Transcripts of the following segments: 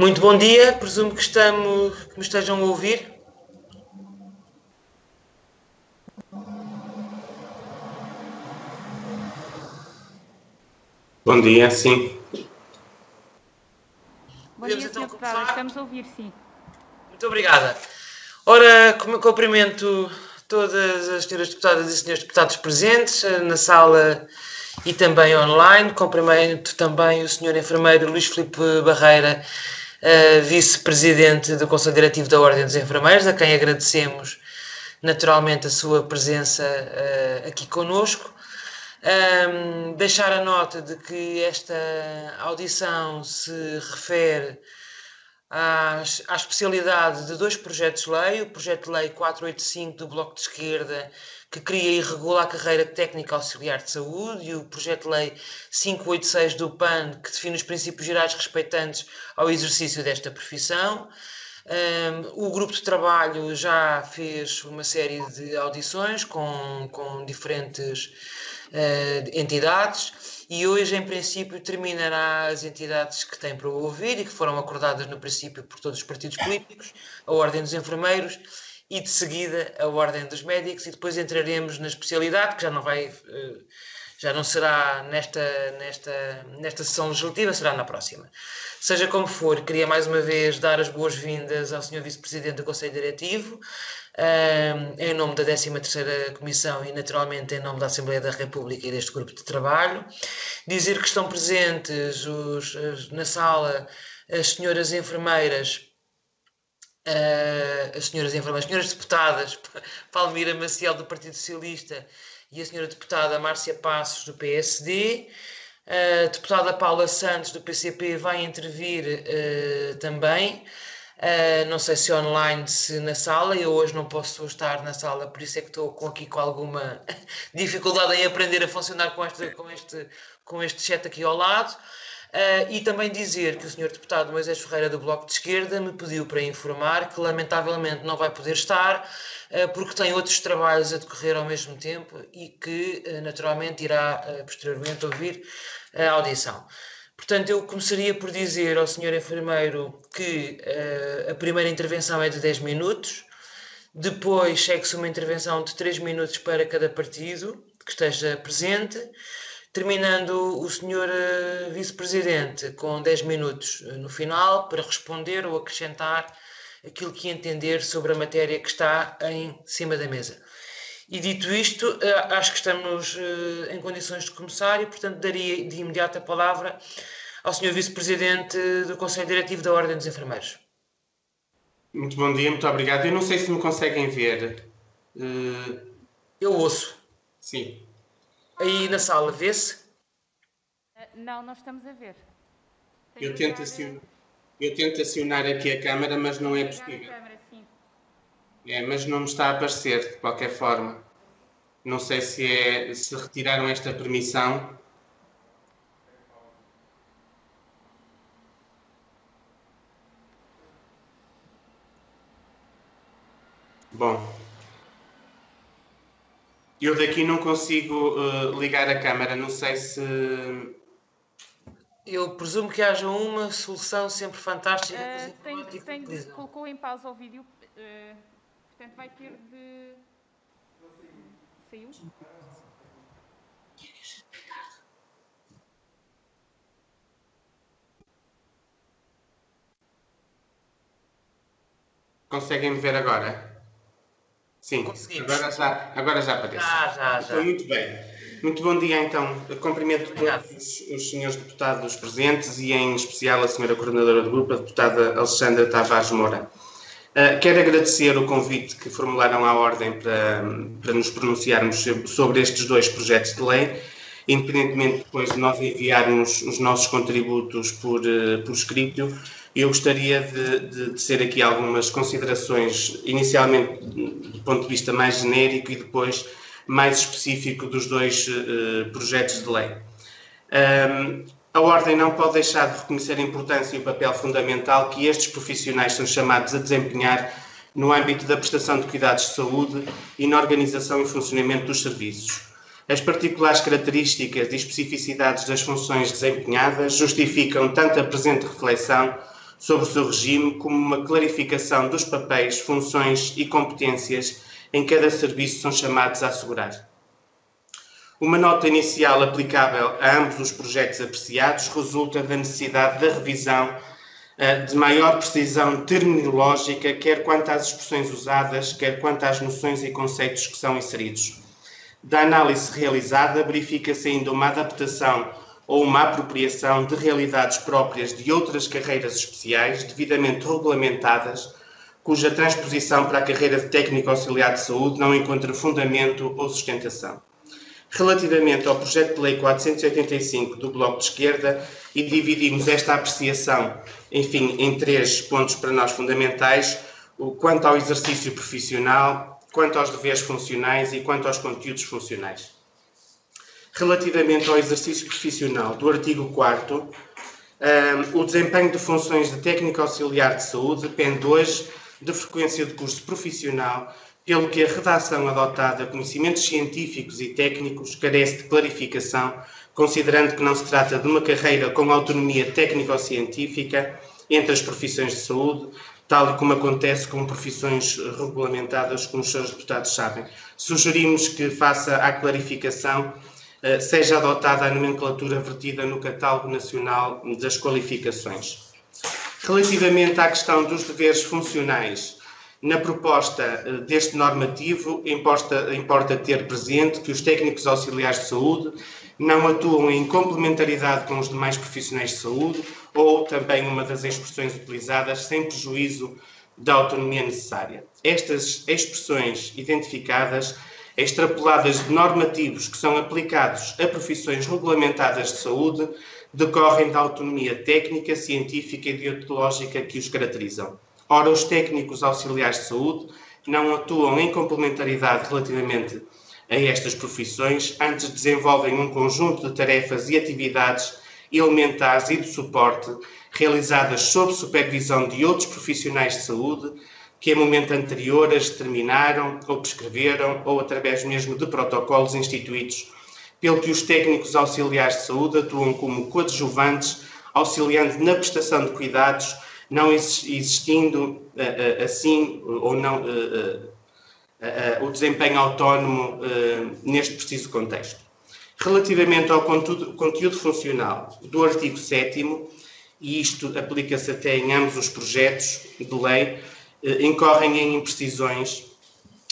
Muito bom dia, presumo que me estejam a ouvir. Bom dia, sim. Bom dia, Sr. Deputada. Estamos a ouvir, sim. Muito obrigada. Ora, cumprimento todas as senhoras deputadas e senhores deputados presentes na sala e também online. Cumprimento também o senhor enfermeiro Luís Filipe Barreira, vice-presidente do Conselho Diretivo da Ordem dos Enfermeiros, a quem agradecemos naturalmente a sua presença aqui conosco. Deixar a nota de que esta audição se refere à especialidade de dois projetos de lei, o projeto de lei 485 do Bloco de Esquerda, que cria e regula a carreira técnica auxiliar de saúde, e o projeto de lei 586 do PAN, que define os princípios gerais respeitantes ao exercício desta profissão. O grupo de trabalho já fez uma série de audições com diferentes entidades, e hoje, em princípio, terminará as entidades que têm para ouvir e que foram acordadas no princípio por todos os partidos políticos, a Ordem dos Enfermeiros e, de seguida, a Ordem dos Médicos, e depois entraremos na especialidade, que já não será nesta sessão legislativa, será na próxima. Seja como for, queria mais uma vez dar as boas-vindas ao Sr. Vice-Presidente do Conselho Diretivo, em nome da 13ª Comissão e, naturalmente, em nome da Assembleia da República e deste grupo de trabalho. Dizer que estão presentes na sala as senhoras enfermeiras, as senhoras deputadas, Palmira Maciel, do Partido Socialista, e a senhora deputada Márcia Passos, do PSD. A deputada Paula Santos, do PCP, vai intervir também. Não sei se online, se na sala. Eu hoje não posso estar na sala, por isso é que estou aqui com alguma dificuldade em aprender a funcionar com este chat aqui ao lado. E também dizer que o Sr. Deputado Moisés Ferreira, do Bloco de Esquerda, me pediu para informar que lamentavelmente não vai poder estar, porque tem outros trabalhos a decorrer ao mesmo tempo e que naturalmente irá posteriormente ouvir a audição. Portanto, eu começaria por dizer ao Sr. Enfermeiro que a primeira intervenção é de 10 minutos, depois segue-se uma intervenção de 3 minutos para cada partido que esteja presente, terminando o Sr. Vice-Presidente com 10 minutos no final para responder ou acrescentar aquilo que entender sobre a matéria que está em cima da mesa. E dito isto, acho que estamos em condições de começar e, portanto, daria de imediato a palavra ao Sr. Vice-Presidente do Conselho Diretivo da Ordem dos Enfermeiros. Muito bom dia, muito obrigado. Eu não sei se me conseguem ver. Eu ouço. Sim. Aí na sala, vê-se? Não estamos a ver. Eu tento acionar aqui a câmara, mas não é possível. Mas não me está a aparecer, de qualquer forma. Não sei se retiraram esta permissão. Bom, eu daqui não consigo ligar a câmara, não sei se... Eu presumo que haja uma solução sempre fantástica. Colocou em pausa o vídeo, portanto vai ter de... Saiu? Conseguem me ver agora? Sim, agora já aparece. Já. Então, muito bem. Muito bom dia, então. Cumprimento todos os senhores deputados presentes e, em especial, a senhora coordenadora do grupo, a deputada Alexandra Tavares Moura. Quero agradecer o convite que formularam à Ordem para nos pronunciarmos sobre estes dois projetos de lei, independentemente depois de nós enviarmos os nossos contributos por escrito. Eu gostaria de tecer aqui algumas considerações, inicialmente do ponto de vista mais genérico e depois mais específico dos dois projetos de lei. A Ordem não pode deixar de reconhecer a importância e o papel fundamental que estes profissionais são chamados a desempenhar no âmbito da prestação de cuidados de saúde e na organização e funcionamento dos serviços. As particulares características e especificidades das funções desempenhadas justificam tanto a presente reflexão sobre o seu regime, como uma clarificação dos papéis, funções e competências em cada serviço são chamados a assegurar. Uma nota inicial aplicável a ambos os projetos apreciados resulta da necessidade da revisão de maior precisão terminológica, quer quanto às expressões usadas, quer quanto às noções e conceitos que são inseridos. Da análise realizada, verifica-se ainda uma adaptação ou uma apropriação de realidades próprias de outras carreiras especiais, devidamente regulamentadas, cuja transposição para a carreira de técnico auxiliar de saúde não encontra fundamento ou sustentação. Relativamente ao projeto de lei 485 do Bloco de Esquerda, e dividimos esta apreciação, enfim, em 3 pontos para nós fundamentais, quanto ao exercício profissional, quanto aos deveres funcionais e quanto aos conteúdos funcionais. Relativamente ao exercício profissional do artigo 4º, o desempenho de funções de técnico auxiliar de saúde depende hoje de frequência de curso profissional, pelo que a redação adotada a conhecimentos científicos e técnicos carece de clarificação, considerando que não se trata de uma carreira com autonomia técnico-científica entre as profissões de saúde, tal e como acontece com profissões regulamentadas, como os senhores deputados sabem. Sugerimos que, face à clarificação, seja adotada a nomenclatura vertida no Catálogo Nacional das Qualificações. Relativamente à questão dos deveres funcionais, na proposta deste normativo, importa ter presente que os técnicos auxiliares de saúde não atuam em complementaridade com os demais profissionais de saúde, ou também uma das expressões utilizadas, sem prejuízo da autonomia necessária. Estas expressões identificadas, extrapoladas de normativos que são aplicados a profissões regulamentadas de saúde, decorrem da autonomia técnica, científica e deontológica que os caracterizam. Ora, os técnicos auxiliares de saúde não atuam em complementaridade relativamente a estas profissões, antes desenvolvem um conjunto de tarefas e atividades elementares e de suporte realizadas sob supervisão de outros profissionais de saúde que em momento anterior as determinaram ou prescreveram ou através mesmo de protocolos instituídos, pelo que os técnicos auxiliares de saúde atuam como coadjuvantes, auxiliando na prestação de cuidados, não existindo assim ou não o desempenho autónomo neste preciso contexto. Relativamente ao conteúdo funcional do artigo 7º, e isto aplica-se até em ambos os projetos de lei, incorrem em imprecisões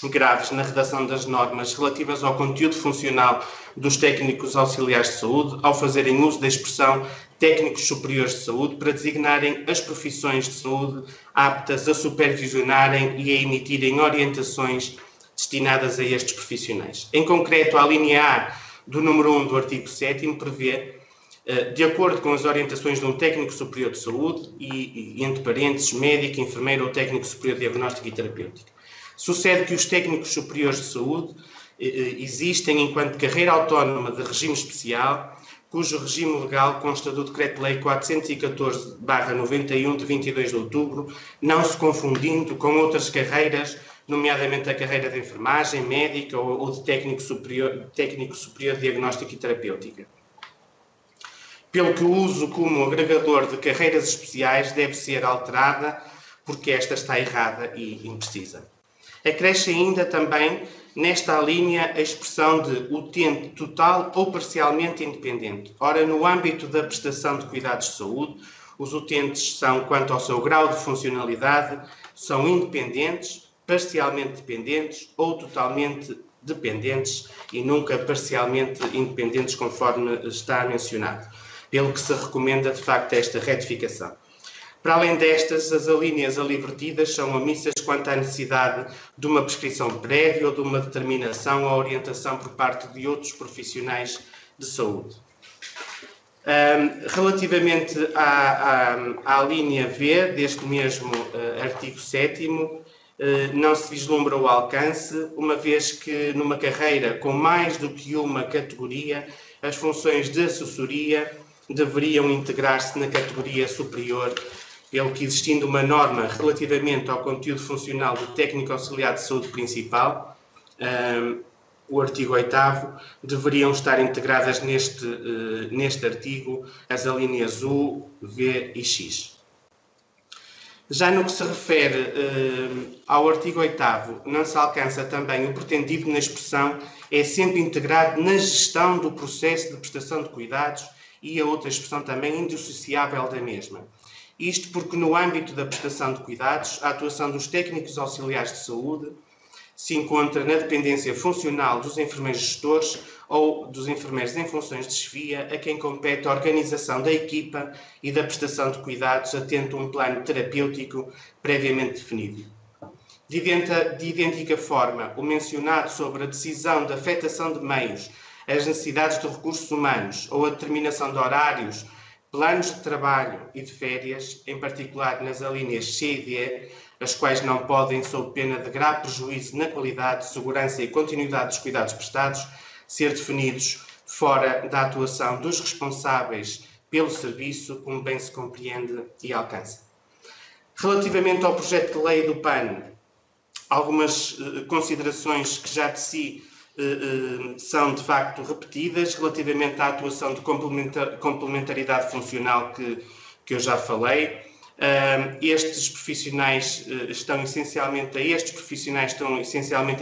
graves na redação das normas relativas ao conteúdo funcional dos técnicos auxiliares de saúde, ao fazerem uso da expressão técnicos superiores de saúde para designarem as profissões de saúde aptas a supervisionarem e a emitirem orientações destinadas a estes profissionais. Em concreto, a linha A do número 1 do artigo 7º prevê, de acordo com as orientações de um técnico superior de saúde e entre parênteses, médico, enfermeiro ou técnico superior de diagnóstico e terapêutico. Sucede que os técnicos superiores de saúde existem enquanto carreira autónoma de regime especial, cujo regime legal consta do Decreto-Lei 414/91, de 22 de outubro, não se confundindo com outras carreiras, nomeadamente a carreira de enfermagem, médica ou de técnico superior de diagnóstico e terapêutica. Pelo que o uso como agregador de carreiras especiais deve ser alterada, porque esta está errada e imprecisa. Acresce ainda também, nesta linha, a expressão de utente total ou parcialmente independente. Ora, no âmbito da prestação de cuidados de saúde, os utentes são, quanto ao seu grau de funcionalidade, são independentes, parcialmente dependentes ou totalmente dependentes e nunca parcialmente independentes, conforme está mencionado. Pelo que se recomenda, de facto, esta retificação. Para além destas, as alíneas ali vertidas são omissas quanto à necessidade de uma prescrição prévia ou de uma determinação ou orientação por parte de outros profissionais de saúde. Relativamente à linha V deste mesmo artigo 7º, não se vislumbra o alcance, uma vez que numa carreira com mais do que uma categoria, as funções de assessoria deveriam integrar-se na categoria superior, pelo que existindo uma norma relativamente ao conteúdo funcional do técnico auxiliar de saúde principal, o artigo 8º, deveriam estar integradas neste artigo as alíneas U, V e X. Já no que se refere ao artigo 8º, não se alcança também o pretendido na expressão é sempre integrado na gestão do processo de prestação de cuidados e a outra expressão também indissociável da mesma. Isto porque no âmbito da prestação de cuidados, a atuação dos técnicos auxiliares de saúde se encontra na dependência funcional dos enfermeiros gestores ou dos enfermeiros em funções de chefia, a quem compete a organização da equipa e da prestação de cuidados atento a um plano terapêutico previamente definido. De idêntica forma, o mencionado sobre a decisão de afetação de meios, as necessidades de recursos humanos ou a determinação de horários, planos de trabalho e de férias, em particular nas alíneas C e D, as quais não podem, sob pena de grave prejuízo na qualidade, segurança e continuidade dos cuidados prestados, ser definidos fora da atuação dos responsáveis pelo serviço, como bem se compreende e alcança. Relativamente ao projeto de lei do PAN, algumas considerações que já de si são de facto repetidas, relativamente à atuação de complementaridade funcional que eu já falei. Estes profissionais estão essencialmente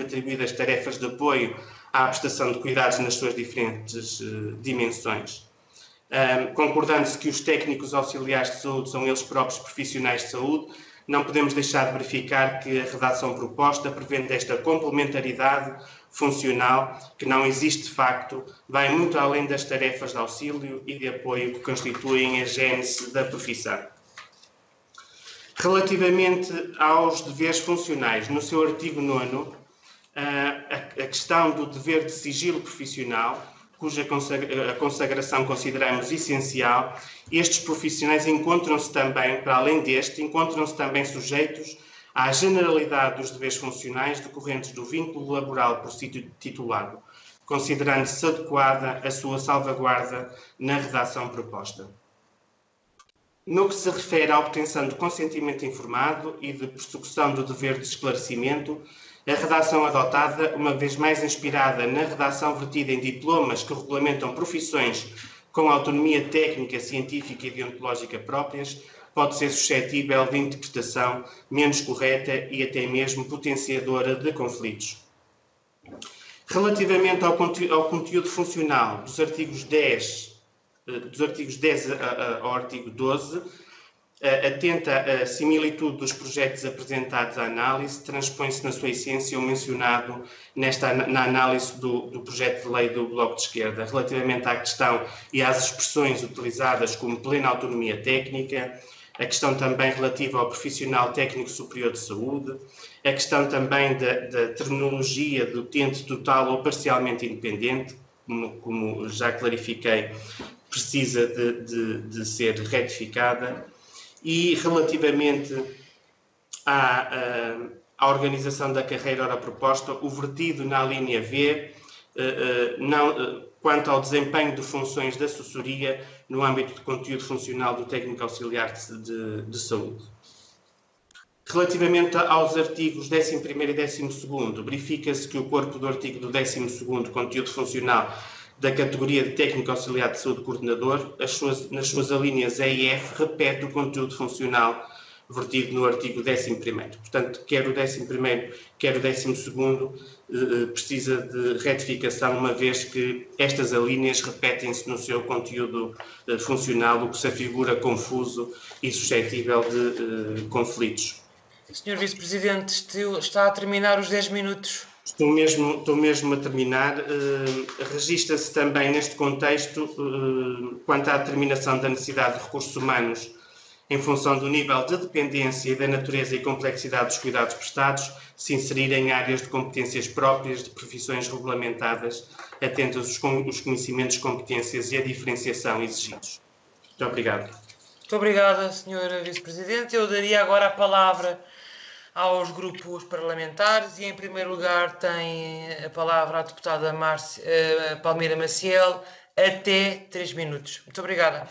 atribuídas tarefas de apoio à prestação de cuidados nas suas diferentes dimensões. Concordando-se que os técnicos auxiliares de saúde são eles próprios profissionais de saúde, não podemos deixar de verificar que a redação proposta, prevendo esta complementaridade funcional, que não existe de facto, vai muito além das tarefas de auxílio e de apoio que constituem a gênese da profissão. Relativamente aos deveres funcionais, no seu artigo 9º, a questão do dever de sigilo profissional, cuja consagração consideramos essencial, estes profissionais encontram-se também, para além deste, encontram-se também sujeitos à generalidade dos deveres funcionais decorrentes do vínculo laboral por si titulado, considerando-se adequada a sua salvaguarda na redação proposta. No que se refere à obtenção de consentimento informado e de persecução do dever de esclarecimento, a redação adotada, uma vez mais inspirada na redação vertida em diplomas que regulamentam profissões com autonomia técnica, científica e deontológica próprias, pode ser suscetível de interpretação menos correta e até mesmo potenciadora de conflitos. Relativamente ao conteúdo funcional dos artigos 10 ao artigo 12, atenta à similitude dos projetos apresentados à análise, transpõe-se na sua essência o mencionado na análise do projeto de lei do Bloco de Esquerda, relativamente à questão e às expressões utilizadas como plena autonomia técnica, a questão também relativa ao profissional técnico superior de saúde, a questão também da terminologia do utente total ou parcialmente independente, como já clarifiquei, precisa de ser retificada, e relativamente à organização da carreira ora proposta, o vertido na linha V, quanto ao desempenho de funções de assessoria no âmbito de conteúdo funcional do técnico auxiliar de saúde. Relativamente aos artigos 11º e 12º, verifica-se que o corpo do artigo do 12º, conteúdo funcional da categoria de técnico auxiliar de saúde coordenador, nas suas alíneas E e F, repete o conteúdo funcional vertido no artigo 11º. Portanto, quer o 11º, quer o 12º, precisa de retificação, uma vez que estas alíneas repetem-se no seu conteúdo funcional, o que se afigura confuso e suscetível de conflitos. Senhor Vice-Presidente, está a terminar os 10 minutos. Estou mesmo a terminar. Registra-se também neste contexto, quanto à determinação da necessidade de recursos humanos em função do nível de dependência e da natureza e complexidade dos cuidados prestados, se inserirem em áreas de competências próprias de profissões regulamentadas, atentas aos conhecimentos, competências e a diferenciação exigidos. Muito obrigado. Muito obrigada, Sr. Vice-Presidente. Eu daria agora a palavra aos grupos parlamentares e, em primeiro lugar, tem a palavra a deputada Palmira Maciel, até 3 minutos. Muito obrigada.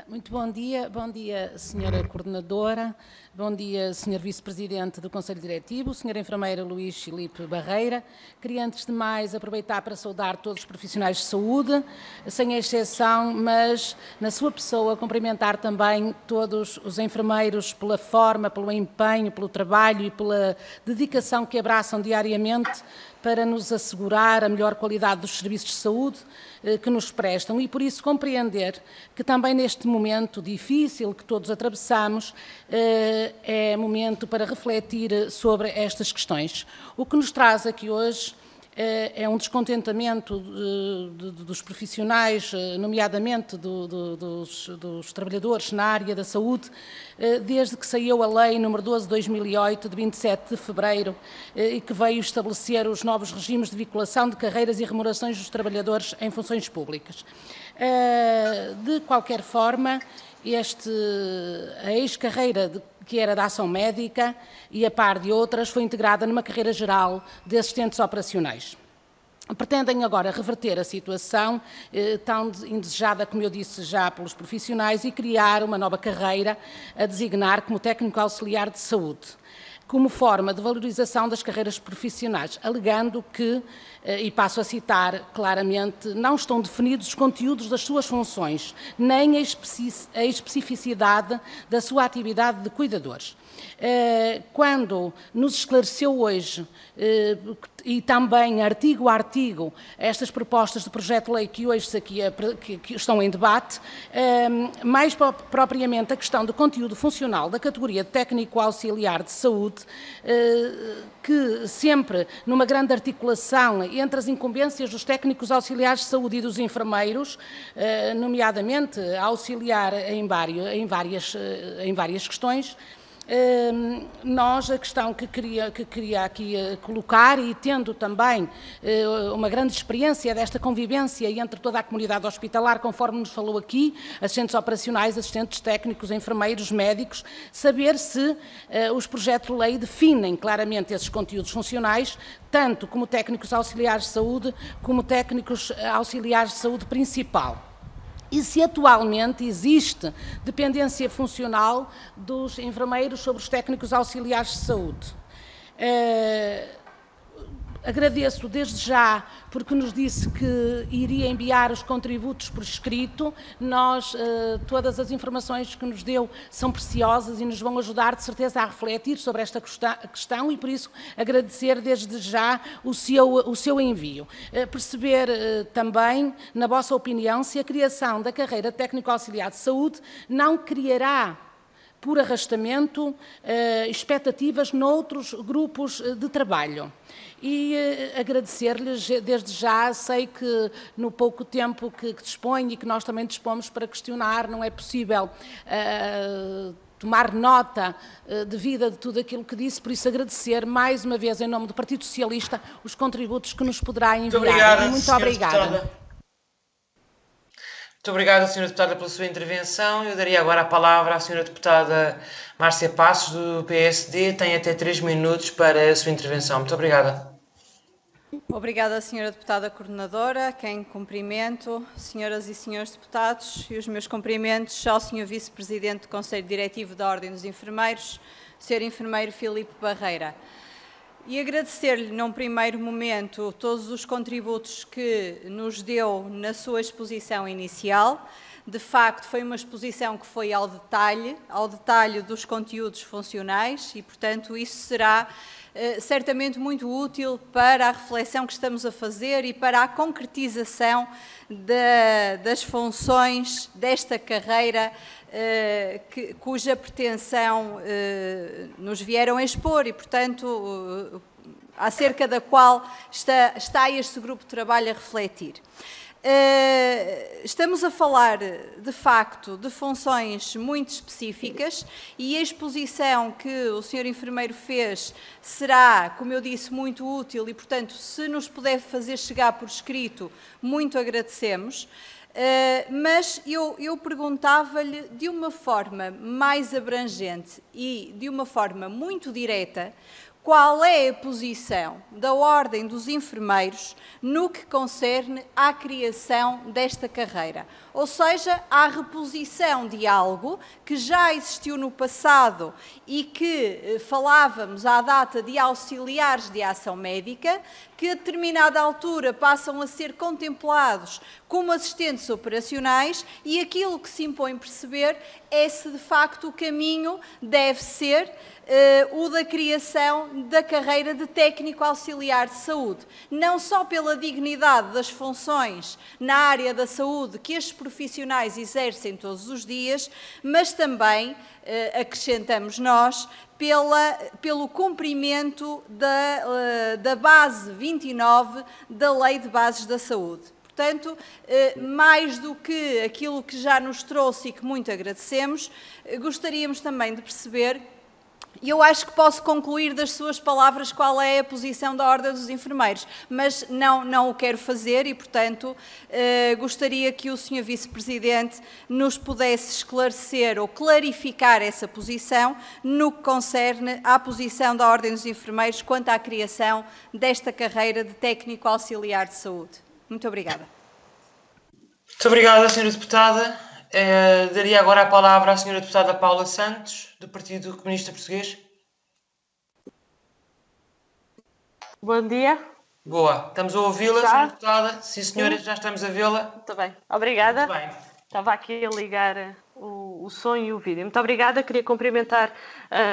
Muito bom dia, Senhora Coordenadora, bom dia, Senhor Vice-Presidente do Conselho Diretivo, Senhora Enfermeira Luís Filipe Barreira. Queria, antes de mais, aproveitar para saudar todos os profissionais de saúde, sem exceção, mas na sua pessoa cumprimentar também todos os enfermeiros pela forma, pelo empenho, pelo trabalho e pela dedicação que abraçam diariamente para nos assegurar a melhor qualidade dos serviços de saúde que nos prestam e, por isso, compreender que também neste momento difícil que todos atravessamos é momento para refletir sobre estas questões. O que nos traz aqui hoje é um descontentamento dos profissionais, nomeadamente dos trabalhadores na área da saúde, desde que saiu a Lei nº 12 de 2008, de 27 de fevereiro, e que veio estabelecer os novos regimes de vinculação de carreiras e remunerações dos trabalhadores em funções públicas. De qualquer forma, a ex-carreira que era da ação médica e a par de outras foi integrada numa carreira geral de assistentes operacionais. Pretendem agora reverter a situação tão indesejada, como eu disse já, pelos profissionais e criar uma nova carreira a designar como técnico auxiliar de saúde, como forma de valorização das carreiras profissionais, alegando que, e passo a citar claramente, não estão definidos os conteúdos das suas funções, nem a especificidade da sua atividade de cuidadores. Quando nos esclareceu hoje, e também artigo a artigo, estas propostas de projeto-lei que hoje que estão em debate, mais propriamente a questão do conteúdo funcional da categoria de técnico auxiliar de saúde, que sempre numa grande articulação entre as incumbências dos técnicos auxiliares de saúde e dos enfermeiros, nomeadamente auxiliar em várias questões. Nós, a questão que queria aqui colocar, e tendo também uma grande experiência desta convivência entre toda a comunidade hospitalar, conforme nos falou aqui, assistentes operacionais, assistentes técnicos, enfermeiros, médicos, saber se os projetos de lei definem claramente esses conteúdos funcionais, tanto como técnicos auxiliares de saúde, como técnicos auxiliares de saúde principal. E se atualmente existe dependência funcional dos enfermeiros sobre os técnicos auxiliares de saúde. Agradeço desde já, porque nos disse que iria enviar os contributos por escrito. Todas as informações que nos deu são preciosas e nos vão ajudar, de certeza, a refletir sobre esta questão e, por isso, agradecer desde já o seu envio. Perceber também, na vossa opinião, se a criação da carreira técnico-auxiliar de saúde não criará, por arrastamento, expectativas noutros grupos de trabalho. E agradecer-lhes desde já, sei que no pouco tempo que dispõe e que nós também dispomos para questionar, não é possível tomar nota devida de tudo aquilo que disse, por isso agradecer mais uma vez, em nome do Partido Socialista, os contributos que nos poderá enviar. Muito obrigada. Muito obrigada, Sra. Deputada, pela sua intervenção. Eu daria agora a palavra à Sra. Deputada Márcia Passos, do PSD. Tem até 3 minutos para a sua intervenção. Muito obrigada. Obrigada, Sra. Deputada Coordenadora, quem cumprimento, senhoras e senhores deputados, e os meus cumprimentos ao Sr. Vice-Presidente do Conselho Diretivo da Ordem dos Enfermeiros, Sr. Enfermeiro Filipe Barreira. E agradecer-lhe, num primeiro momento, todos os contributos que nos deu na sua exposição inicial. De facto, foi uma exposição que foi ao detalhe dos conteúdos funcionais e, portanto, isso será certamente muito útil para a reflexão que estamos a fazer e para a concretização das funções desta carreira cuja pretensão nos vieram a expor e, portanto, acerca da qual está este grupo de trabalho a refletir. Estamos a falar, de facto, de funções muito específicas e a exposição que o Sr. Enfermeiro fez será, como eu disse, muito útil e, portanto, se nos puder fazer chegar por escrito, muito agradecemos. Mas eu perguntava-lhe de uma forma mais abrangente e de uma forma muito direta qual é a posição da Ordem dos Enfermeiros no que concerne à criação desta carreira. Ou seja, à reposição de algo que já existiu no passado e que falávamos à data de auxiliares de ação médica, que a determinada altura passam a ser contemplados como assistentes operacionais, e aquilo que se impõe perceber é se de facto o caminho deve ser o da criação da carreira de técnico auxiliar de saúde, não só pela dignidade das funções na área da saúde que estes profissionais exercem todos os dias, mas também, acrescentamos nós, pelo cumprimento da base 29 da Lei de Bases da Saúde. Portanto, mais do que aquilo que já nos trouxe e que muito agradecemos, gostaríamos também de perceber. E eu acho que posso concluir das suas palavras qual é a posição da Ordem dos Enfermeiros, mas não o quero fazer e, portanto, gostaria que o Sr. Vice-Presidente nos pudesse esclarecer ou clarificar essa posição no que concerne à posição da Ordem dos Enfermeiros quanto à criação desta carreira de técnico auxiliar de saúde. Muito obrigada. Muito obrigada, Sra. Deputada. Daria agora a palavra à Sra. Deputada Paula Santos, do Partido Comunista Português. Bom dia. Boa. Estamos a ouvi-la, Sra. Deputada? Sim, senhora, já estamos a vê-la. Muito bem. Obrigada. Muito bem. Estava aqui a ligar o som e o vídeo. Muito obrigada. Queria cumprimentar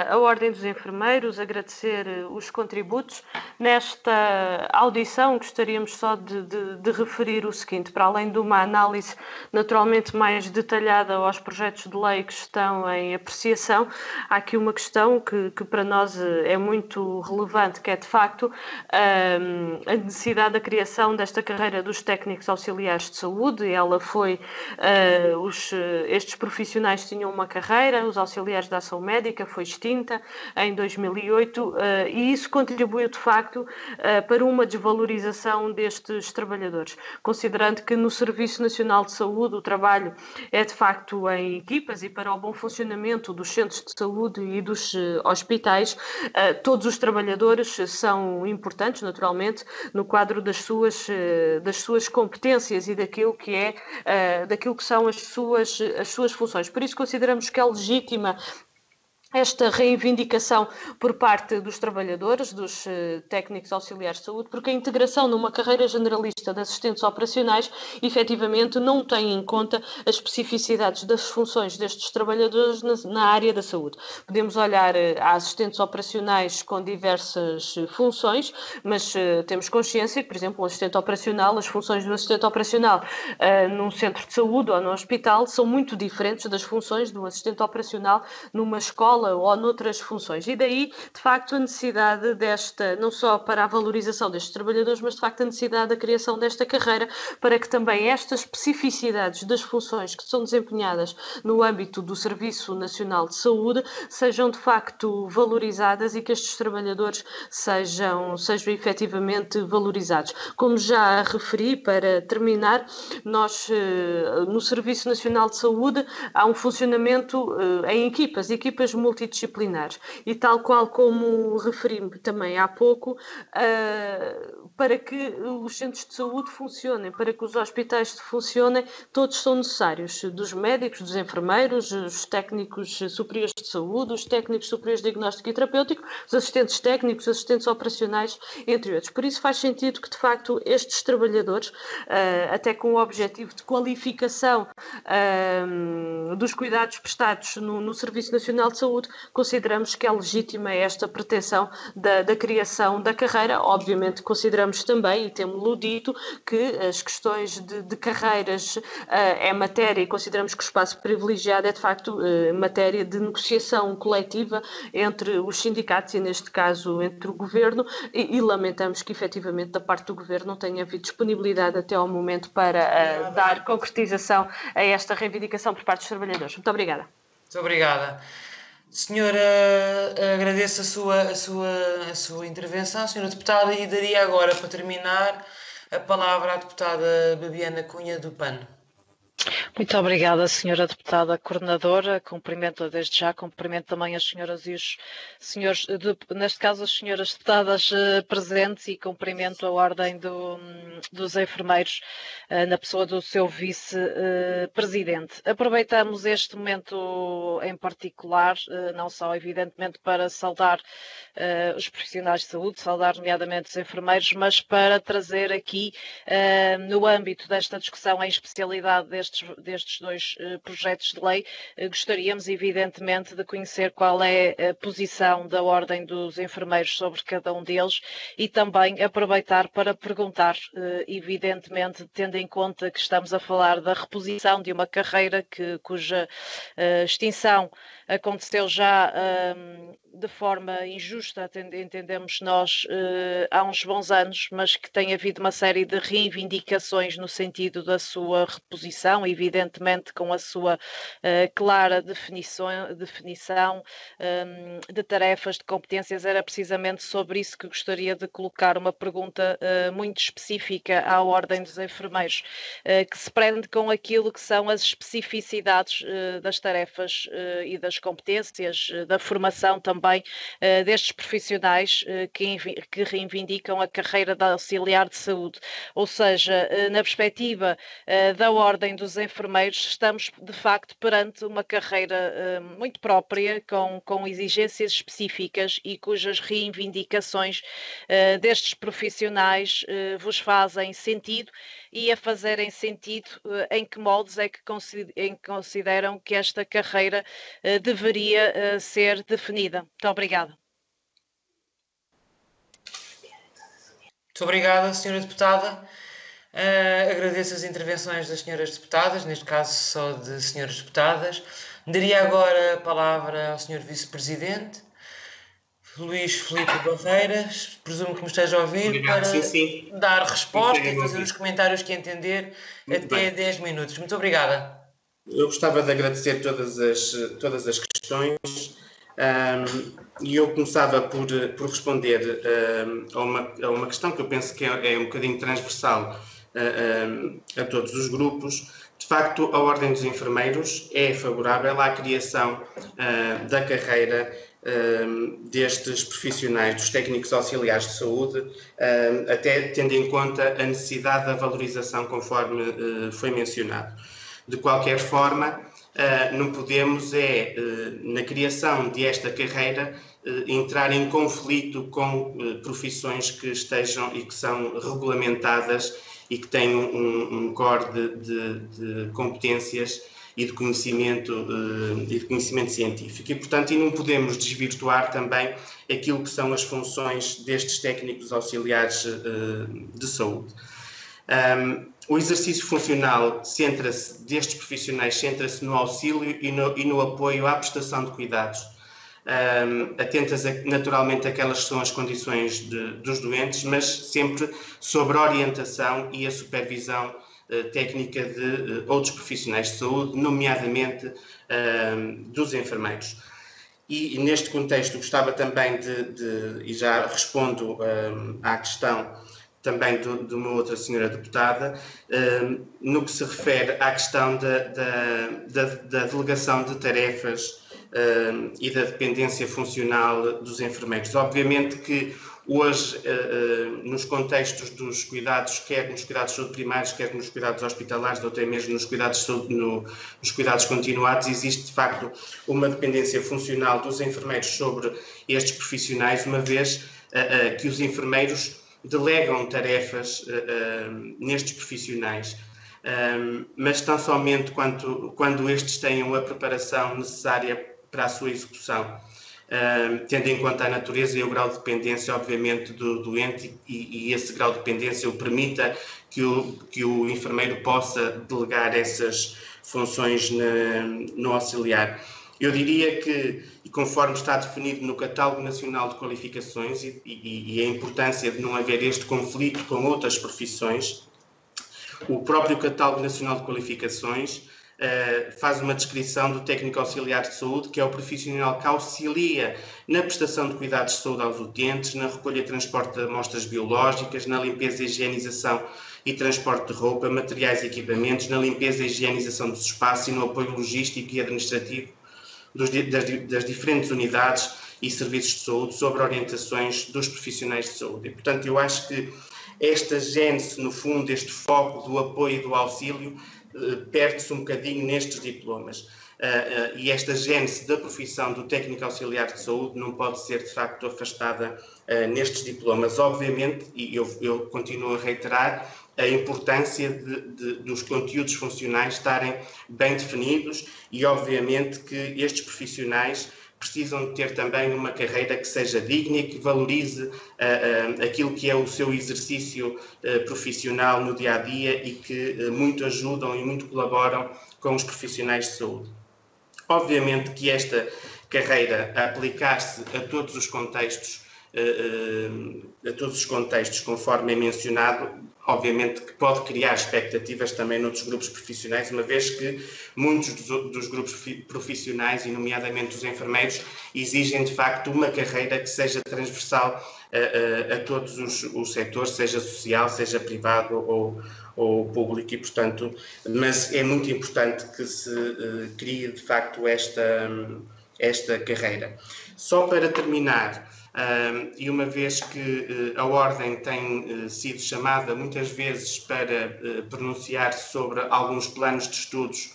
a Ordem dos Enfermeiros, agradecer os contributos. Nesta audição, gostaríamos só de referir o seguinte: para além de uma análise naturalmente mais detalhada aos projetos de lei que estão em apreciação, há aqui uma questão que para nós é muito relevante, que é de facto a necessidade da criação desta carreira dos técnicos auxiliares de saúde. Ela foi, estes profissionais tinham uma carreira, os auxiliares de ação médica foi extinta em 2008 e isso contribuiu de facto para uma desvalorização destes trabalhadores, considerando que no Serviço Nacional de Saúde o trabalho é de facto em equipas e para o bom funcionamento dos centros de saúde e dos hospitais, todos os trabalhadores são importantes naturalmente no quadro das suas competências e daquilo que são as suas funções. Por isso consideramos que é legítima esta reivindicação por parte dos trabalhadores, dos técnicos auxiliares de saúde, porque a integração numa carreira generalista de assistentes operacionais efetivamente não tem em conta as especificidades das funções destes trabalhadores na área da saúde. Podemos olhar a assistentes operacionais com diversas funções, mas temos consciência que, por exemplo, um assistente operacional, as funções do assistente operacional num centro de saúde ou no hospital são muito diferentes das funções do assistente operacional numa escola ou noutras funções. E daí, de facto, a necessidade desta, não só para a valorização destes trabalhadores, mas de facto a necessidade da criação desta carreira para que também estas especificidades das funções que são desempenhadas no âmbito do Serviço Nacional de Saúde sejam de facto valorizadas e que estes trabalhadores sejam efetivamente valorizados. Como já referi, para terminar, nós no Serviço Nacional de Saúde há um funcionamento em equipas multidisciplinares e tal qual como referi também há pouco, para que os centros de saúde funcionem, para que os hospitais funcionem, todos são necessários, dos médicos, dos enfermeiros, os técnicos superiores de saúde, os técnicos superiores de diagnóstico e terapêutico, os assistentes técnicos, os assistentes operacionais, entre outros. Por isso faz sentido que, de facto, estes trabalhadores, até com o objetivo de qualificação dos cuidados prestados no Serviço Nacional de Saúde, consideramos que é legítima esta pretensão da criação da carreira. Obviamente consideramos também, e temos-lo dito, que as questões de carreiras é matéria, e consideramos que o espaço privilegiado é de facto matéria de negociação coletiva entre os sindicatos e neste caso entre o Governo, e lamentamos que efetivamente da parte do Governo não tenha havido disponibilidade até ao momento para dar concretização a esta reivindicação por parte dos trabalhadores. Muito obrigada. Muito obrigada. Senhora, agradeço a sua intervenção, senhora deputada, e daria agora, para terminar, a palavra à deputada Babiana Cunha, do PAN. Muito obrigada, senhora deputada coordenadora. Cumprimento desde já, cumprimento também as senhoras e os senhores, neste caso as senhoras deputadas presentes, e cumprimento a ordem dos enfermeiros na pessoa do seu vice-presidente. Aproveitamos este momento em particular, não só evidentemente para saudar os profissionais de saúde, saudar nomeadamente os enfermeiros, mas para trazer aqui, no âmbito desta discussão em especialidade destes dois projetos de lei, gostaríamos evidentemente de conhecer qual é a posição da Ordem dos Enfermeiros sobre cada um deles, e também aproveitar para perguntar, evidentemente, tendo em conta que estamos a falar da reposição de uma carreira cuja extinção aconteceu já de forma injusta, entendemos nós, há uns bons anos, mas que tem havido uma série de reivindicações no sentido da sua reposição, evidentemente com a sua clara definição de tarefas, de competências. Era precisamente sobre isso que gostaria de colocar uma pergunta muito específica à Ordem dos Enfermeiros, que se prende com aquilo que são as especificidades das tarefas e das competências, da formação também destes profissionais que reivindicam a carreira de auxiliar de saúde. Ou seja, na perspectiva da Ordem dos Enfermeiros, estamos de facto perante uma carreira muito própria, com exigências específicas, e cujas reivindicações destes profissionais vos fazem sentido, e a fazerem sentido, em que moldes é que consideram que esta carreira deveria ser definida? Muito obrigada. Muito obrigada, senhora deputada. Agradeço as intervenções das senhoras deputadas, neste caso só de senhoras deputadas. Daria agora a palavra ao senhor vice-presidente, Luís Filipe Barreira, presumo que me esteja a ouvir. Obrigado, para sim. dar resposta e fazer ouvir. os comentários que entender. Muito até bem. 10 minutos. Muito obrigada. Eu gostava de agradecer todas as questões, e eu começava por responder a uma questão que eu penso que é um bocadinho transversal a todos os grupos. De facto, a Ordem dos Enfermeiros é favorável à criação da carreira destes profissionais, dos técnicos auxiliares de saúde, até tendo em conta a necessidade da valorização, conforme foi mencionado. De qualquer forma, não podemos, na criação desta carreira, entrar em conflito com profissões que estejam e que são regulamentadas e que têm um core de competências e de conhecimento científico. E, portanto, não podemos desvirtuar também aquilo que são as funções destes técnicos auxiliares de saúde. O exercício funcional destes profissionais centra-se no auxílio e no apoio à prestação de cuidados, atentas naturalmente àquelas que são as condições dos doentes, mas sempre sob a orientação e a supervisão técnica de outros profissionais de saúde, nomeadamente dos enfermeiros. E neste contexto gostava também e já respondo à questão também de uma outra senhora deputada, no que se refere à questão da delegação de tarefas e da dependência funcional dos enfermeiros. Obviamente que hoje, nos contextos dos cuidados, quer nos cuidados de saúde primários, quer nos cuidados hospitalares, ou até mesmo nos cuidados de saúde, nos cuidados continuados, existe de facto uma dependência funcional dos enfermeiros sobre estes profissionais, uma vez que os enfermeiros delegam tarefas nestes profissionais, mas tão somente quando estes tenham a preparação necessária para a sua execução, tendo em conta a natureza e o grau de dependência, obviamente, do doente, e esse grau de dependência o permita que o enfermeiro possa delegar essas funções no auxiliar. Eu diria que, conforme está definido no Catálogo Nacional de Qualificações e a importância de não haver este conflito com outras profissões, o próprio Catálogo Nacional de Qualificações faz uma descrição do técnico auxiliar de saúde, que é o profissional que auxilia na prestação de cuidados de saúde aos utentes, na recolha e transporte de amostras biológicas, na limpeza e higienização e transporte de roupa, materiais e equipamentos, na limpeza e higienização dos espaços e no apoio logístico e administrativo das diferentes unidades e serviços de saúde sobre orientações dos profissionais de saúde. E, portanto, eu acho que esta gênese, no fundo, este foco do apoio e do auxílio, perde-se um bocadinho nestes diplomas. E esta gênese da profissão do técnico auxiliar de saúde não pode ser, de facto, afastada nestes diplomas. Obviamente, e eu continuo a reiterar, a importância dos conteúdos funcionais estarem bem definidos e, obviamente, que estes profissionais precisam de ter também uma carreira que seja digna e que valorize aquilo que é o seu exercício profissional no dia-a-dia e que muito ajudam e muito colaboram com os profissionais de saúde. Obviamente que esta carreira, a aplicar-se a todos os contextos, conforme é mencionado, obviamente que pode criar expectativas também noutros grupos profissionais, uma vez que muitos dos grupos profissionais, e nomeadamente os enfermeiros, exigem de facto uma carreira que seja transversal a todos os setores, seja social, seja privado ou público, e portanto, mas é muito importante que se crie de facto esta carreira. Só para terminar, e uma vez que a Ordem tem sido chamada muitas vezes para pronunciar sobre alguns planos de estudos,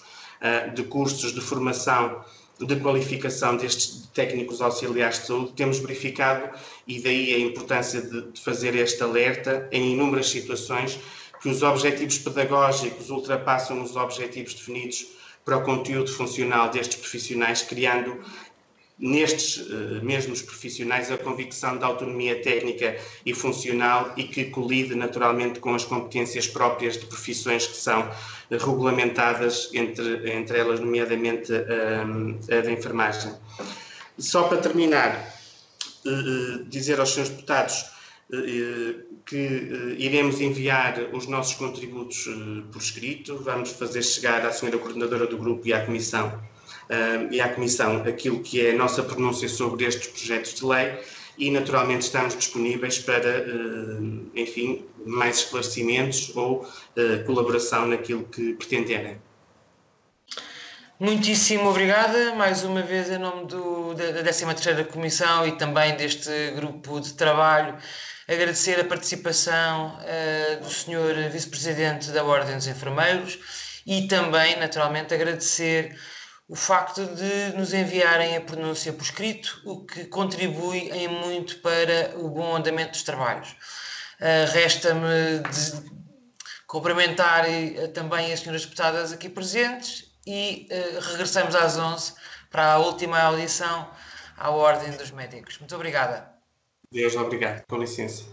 de cursos de formação, de qualificação destes técnicos auxiliares de saúde, temos verificado, e daí a importância de fazer este alerta, em inúmeras situações, que os objetivos pedagógicos ultrapassam os objetivos definidos para o conteúdo funcional destes profissionais, criando nestes mesmos profissionais a convicção da autonomia técnica e funcional e que colide naturalmente com as competências próprias de profissões que são regulamentadas, entre elas nomeadamente a da enfermagem. Só para terminar, dizer aos senhores deputados que iremos enviar os nossos contributos por escrito, vamos fazer chegar à senhora coordenadora do grupo e à Comissão aquilo que é a nossa pronúncia sobre estes projetos de lei e, naturalmente, estamos disponíveis para, enfim, mais esclarecimentos ou colaboração naquilo que pretenderem. Muitíssimo obrigada, mais uma vez em nome da 13ª Comissão e também deste grupo de trabalho, agradecer a participação do Sr. Vice-Presidente da Ordem dos Enfermeiros e também, naturalmente, agradecer o facto de nos enviarem a pronúncia por escrito, o que contribui em muito para o bom andamento dos trabalhos. Resta-me cumprimentar também as senhoras deputadas aqui presentes e regressamos às 11 para a última audição à Ordem dos Médicos. Muito obrigada. Deus, obrigado. Com licença.